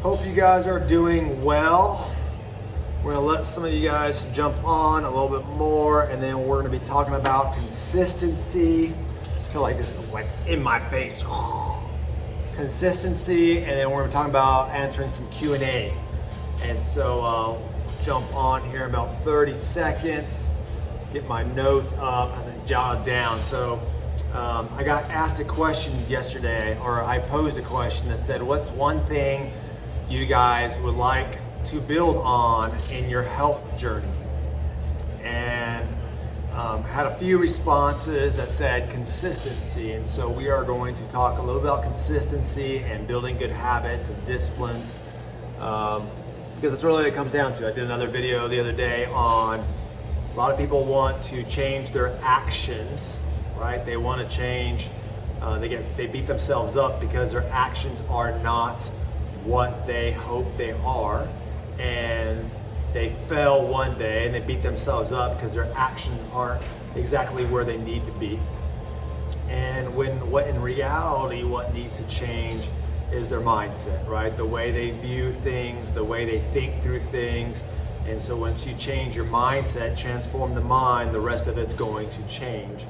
Hope you guys are doing well. We're gonna let some of you guys jump on a little bit more, and then we're gonna be talking about consistency. I feel like this is like in my face. Consistency, and then we're gonna talk about answering some Q&A. And so jump on here in about 30 seconds, get my notes up as I jot down. So I got asked a question yesterday, or I posed a question that said, what's one thing you guys would like to build on in your health journey? And had a few responses that said consistency. And so we are going to talk a little about consistency and building good habits and disciplines, because it's really what it comes down to. I did another video the other day on a lot of people want to change their actions, right? They want to change, they beat themselves up because their actions are not what they hope they are, and they fail one day and they beat themselves up because their actions aren't exactly where they need to be. And what in reality what needs to change is their mindset, right? The way they view things, the way they think through things. And so once you change your mindset, transform the mind, the rest of it's going to change.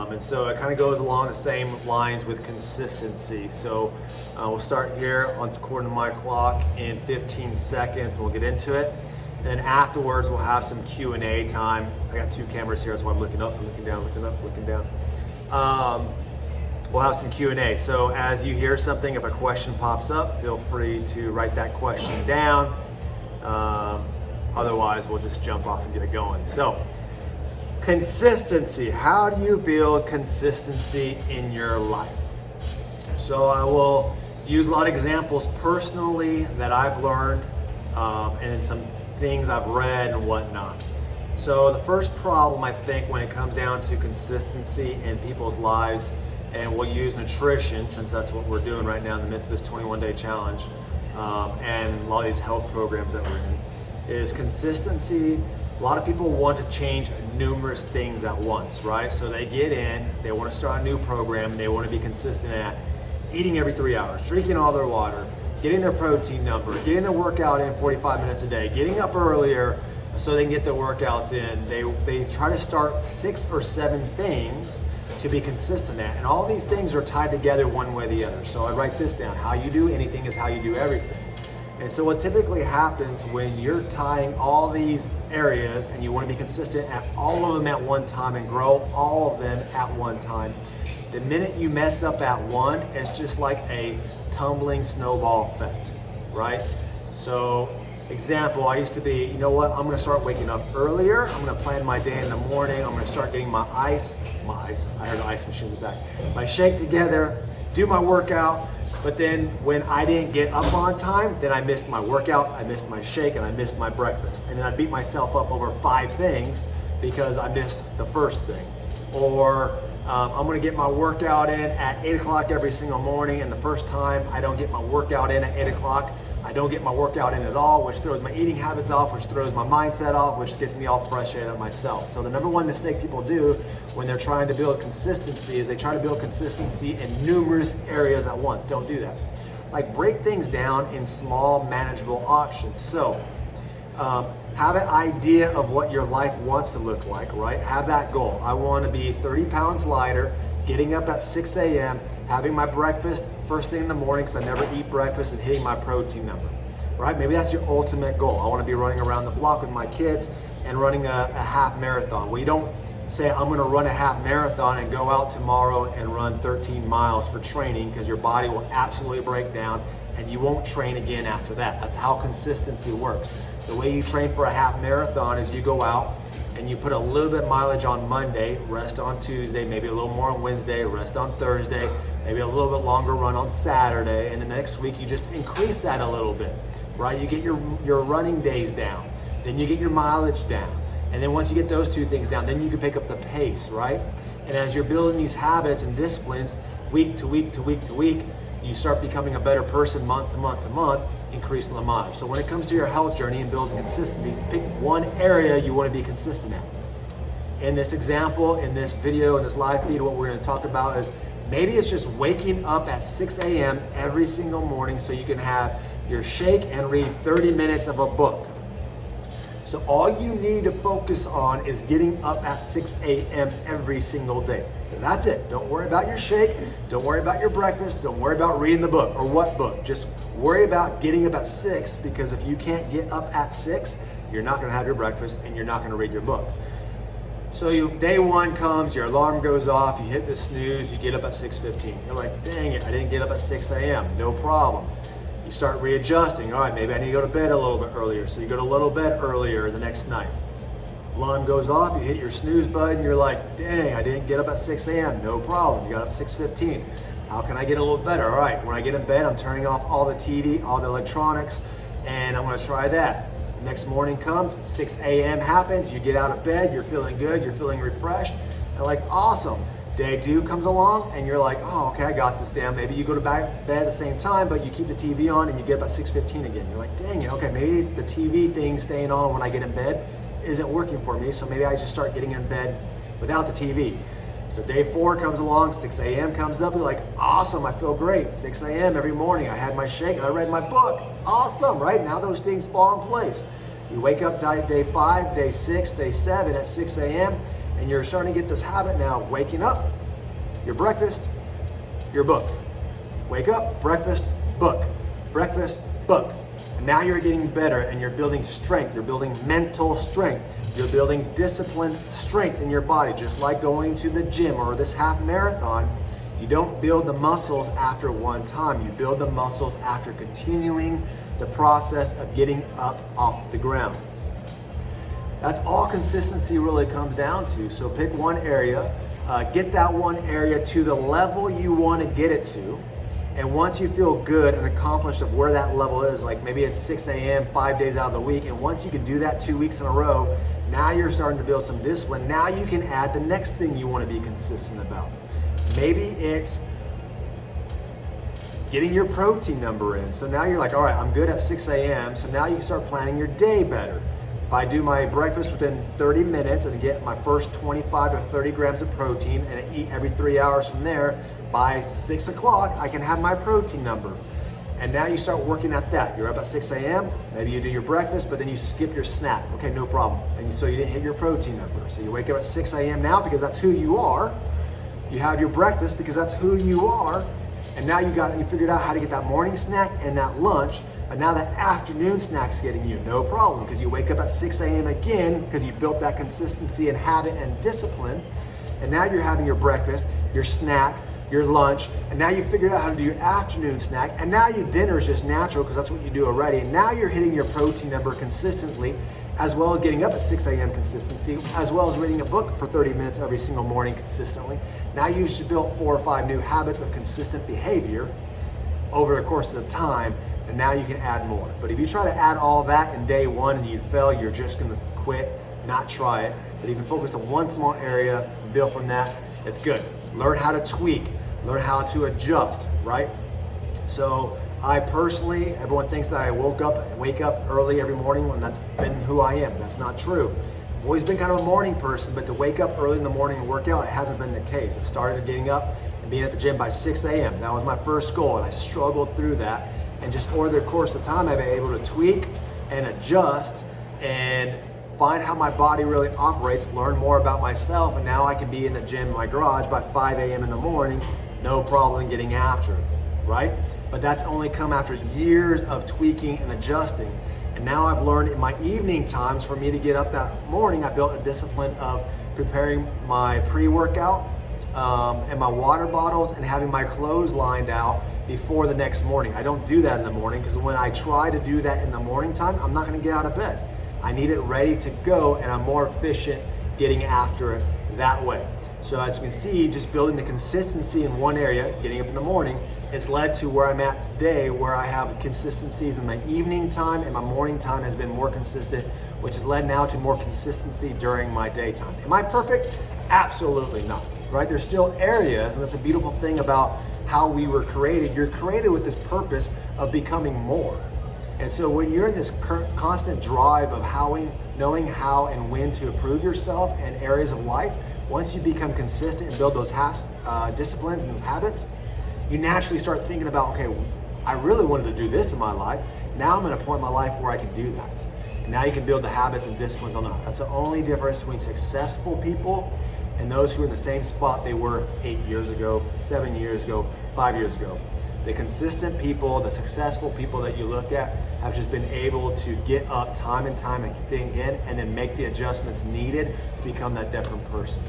And so it kind of goes along the same lines with consistency. So we'll start here on according to my clock in 15 seconds. We'll get into it. And then afterwards, we'll have some Q&A time. I got two cameras here, that's why I'm looking up, looking down, looking up, looking down. We'll have some Q&A. So as you hear something, if a question pops up, feel free to write that question down. Otherwise, we'll just jump off and get it going. So, consistency. How do you build consistency in your life? So I will use a lot of examples personally that I've learned, and some things I've read and whatnot. So the first problem, I think, when it comes down to consistency in people's lives, and we'll use nutrition since that's what we're doing right now in the midst of this 21-day challenge, and a lot of these health programs that we're in, is consistency. A lot of people want to change numerous things at once, right? So they get in, they want to start a new program, and they want to be consistent at eating every 3 hours, drinking all their water, getting their protein number, getting their workout in 45 minutes a day, getting up earlier so they can get their workouts in. They try to start 6 or 7 things to be consistent at, and all these things are tied together one way or the other. So I write this down: how you do anything is how you do everything. And so what typically happens when you're tying all these areas and you want to be consistent at all of them at one time and grow all of them at one time, the minute you mess up at one, it's just like a tumbling snowball effect, right? So example, I used to be, you know what, I'm going to start waking up earlier, I'm going to plan my day in the morning, I'm going to start getting my ice, I heard the ice machine in the back, my shake together, do my workout. But then when I didn't get up on time, then I missed my workout, I missed my shake, and I missed my breakfast. And then I beat myself up over 5 things because I missed the first thing. Or I'm gonna get my workout in at 8 o'clock every single morning, and the first time I don't get my workout in at 8 o'clock, I don't get my workout in at all, which throws my eating habits off, which throws my mindset off, which gets me all frustrated at myself. So the number one mistake people do when they're trying to build consistency is they try to build consistency in numerous areas at once. Don't do that. Like, break things down in small, manageable options. So have an idea of what your life wants to look like, right? Have that goal. I want to be 30 pounds lighter, getting up at 6 a.m., having my breakfast first thing in the morning because I never eat breakfast, and hitting my protein number, right? Maybe that's your ultimate goal. I want to be running around the block with my kids and running a half marathon. Well, you don't say, I'm going to run a half marathon and go out tomorrow and run 13 miles for training, because your body will absolutely break down and you won't train again after that. That's how consistency works. The way you train for a half marathon is you go out and you put a little bit of mileage on Monday, rest on Tuesday, maybe a little more on Wednesday, rest on Thursday, maybe a little bit longer run on Saturday, and the next week you just increase that a little bit, right? You get your running days down, then you get your mileage down, and then once you get those 2 things down, then you can pick up the pace, right? And as you're building these habits and disciplines week to week to week to week, you start becoming a better person month to month to month, increasing the mileage. So when it comes to your health journey and building consistency, pick one area you want to be consistent at. In this example, in this video, in this live feed, what we're going to talk about is maybe it's just waking up at 6 a.m. every single morning so you can have your shake and read 30 minutes of a book. So all you need to focus on is getting up at 6 a.m. every single day. That's it. Don't worry about your shake. Don't worry about your breakfast. Don't worry about reading the book or what book. Just worry about getting up at 6, because if you can't get up at 6, you're not going to have your breakfast and you're not going to read your book. So day one comes, your alarm goes off, you hit the snooze, you get up at 6:15. You're like, dang it, I didn't get up at 6 a.m. No problem. You start readjusting. All right, maybe I need to go to bed a little bit earlier. So you go to a little bit earlier the next night. Alarm goes off, you hit your snooze button, you're like, dang, I didn't get up at 6 a.m. No problem. You got up at 6:15. How can I get a little better? All right, when I get in bed, I'm turning off all the TV, all the electronics, and I'm gonna try that. Next morning comes, 6 a.m. happens, you get out of bed, you're feeling good, you're feeling refreshed, and like, awesome. Day 2 comes along, and you're like, oh, okay, I got this down. Maybe you go to bed at the same time, but you keep the TV on, and you get up at 6:15 again. You're like, dang it, okay, maybe the TV thing staying on when I get in bed isn't working for me, so maybe I just start getting in bed without the TV. So day 4 comes along, 6 a.m. comes up, you're like, awesome, I feel great. 6 a.m. every morning, I had my shake and I read my book. Awesome, right? Now those things fall in place. You wake up day 5, day 6, day 7 at 6 a.m. and you're starting to get this habit now, waking up, your breakfast, your book. Wake up, breakfast, book. Breakfast, book. And now you're getting better and you're building strength. You're building mental strength. You're building discipline strength in your body, just like going to the gym or this half marathon. You don't build the muscles after one time. You build the muscles after continuing the process of getting up off the ground. That's all consistency really comes down to. So pick one area, get that one area to the level you want to get it to. And once you feel good and accomplished of where that level is, like maybe it's 6 a.m., 5 days out of the week, and once you can do that 2 weeks in a row, now you're starting to build some discipline. Now you can add the next thing you want to be consistent about. Maybe it's getting your protein number in. So now you're like, all right, I'm good at 6 a.m. So now you can start planning your day better. If I do my breakfast within 30 minutes and get my first 25 to 30 grams of protein and I eat every 3 hours from there, by 6 o'clock, I can have my protein number. And now you start working at that. You're up at 6 a.m., maybe you do your breakfast, but then you skip your snack. Okay, no problem. And so you didn't hit your protein number. So you wake up at 6 a.m. now because that's who you are. You have your breakfast because that's who you are. And now you figured out how to get that morning snack and that lunch, but now that afternoon snack's getting you, no problem, because you wake up at 6 a.m. again because you built that consistency and habit and discipline. And now you're having your breakfast, your snack, your lunch, and now you figured out how to do your afternoon snack, and now your dinner is just natural because that's what you do already. And now you're hitting your protein number consistently, as well as getting up at 6 a.m. consistency, as well as reading a book for 30 minutes every single morning consistently. Now you should build 4 or 5 new habits of consistent behavior over the course of time, and now you can add more. But if you try to add all that in day 1 and you fail, you're just gonna quit, not try it. But you can focus on one small area, build from that, it's good. Learn how to tweak, learn how to adjust, right? So I personally, everyone thinks that I wake up early every morning when that's been who I am. That's not true. I've always been kind of a morning person, but to wake up early in the morning and work out, it hasn't been the case. I started getting up and being at the gym by 6 a.m. That was my first goal, and I struggled through that. And just over the course of time, I've been able to tweak and adjust and find how my body really operates, learn more about myself, and now I can be in the gym in my garage by 5 a.m. in the morning, no problem getting after it, right? But that's only come after years of tweaking and adjusting. And now I've learned in my evening times for me to get up that morning, I built a discipline of preparing my pre-workout and my water bottles and having my clothes lined out before the next morning. I don't do that in the morning because when I try to do that in the morning time, I'm not gonna get out of bed. I need it ready to go, and I'm more efficient getting after it that way. So as you can see, just building the consistency in one area, getting up in the morning, it's led to where I'm at today, where I have consistencies in my evening time and my morning time has been more consistent, which has led now to more consistency during my daytime. Am I perfect? Absolutely not, right? There's still areas, and that's the beautiful thing about how we were created. You're created with this purpose of becoming more. And so when you're in this constant drive of knowing how and when to improve yourself in areas of life, once you become consistent and build those disciplines and those habits, you naturally start thinking about, okay, I really wanted to do this in my life. Now I'm at a point in my life where I can do that. And now you can build the habits and disciplines on that. That's the only difference between successful people and those who are in the same spot they were 8 years ago, 7 years ago, 5 years ago. The consistent people, the successful people that you look at have just been able to get up time and time again and then make the adjustments needed to become that different person.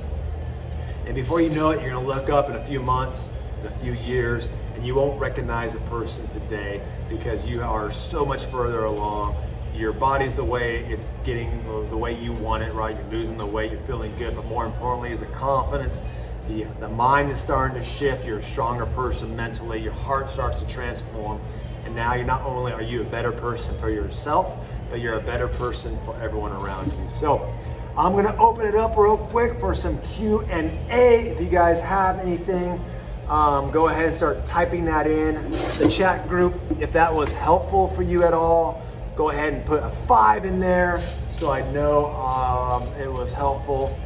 And before you know it, you're gonna look up in a few months, in a few years, and you won't recognize the person today because you are so much further along. Your body's the way it's getting, the way you want it, right? You're losing the weight, you're feeling good, but more importantly is the confidence. The mind is starting to shift. You're a stronger person mentally. Your heart starts to transform. And now you're not only are you a better person for yourself, but you're a better person for everyone around you. So I'm gonna open it up real quick for some Q&A. If you guys have anything, go ahead and start typing that in the chat group. If that was helpful for you at all, go ahead and put a 5 in there so I know it was helpful.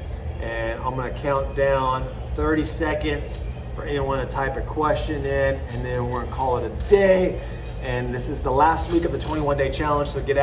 And I'm gonna count down 30 seconds for anyone to type a question in, and then we're gonna call it a day. And this is the last week of the 21-day challenge, so get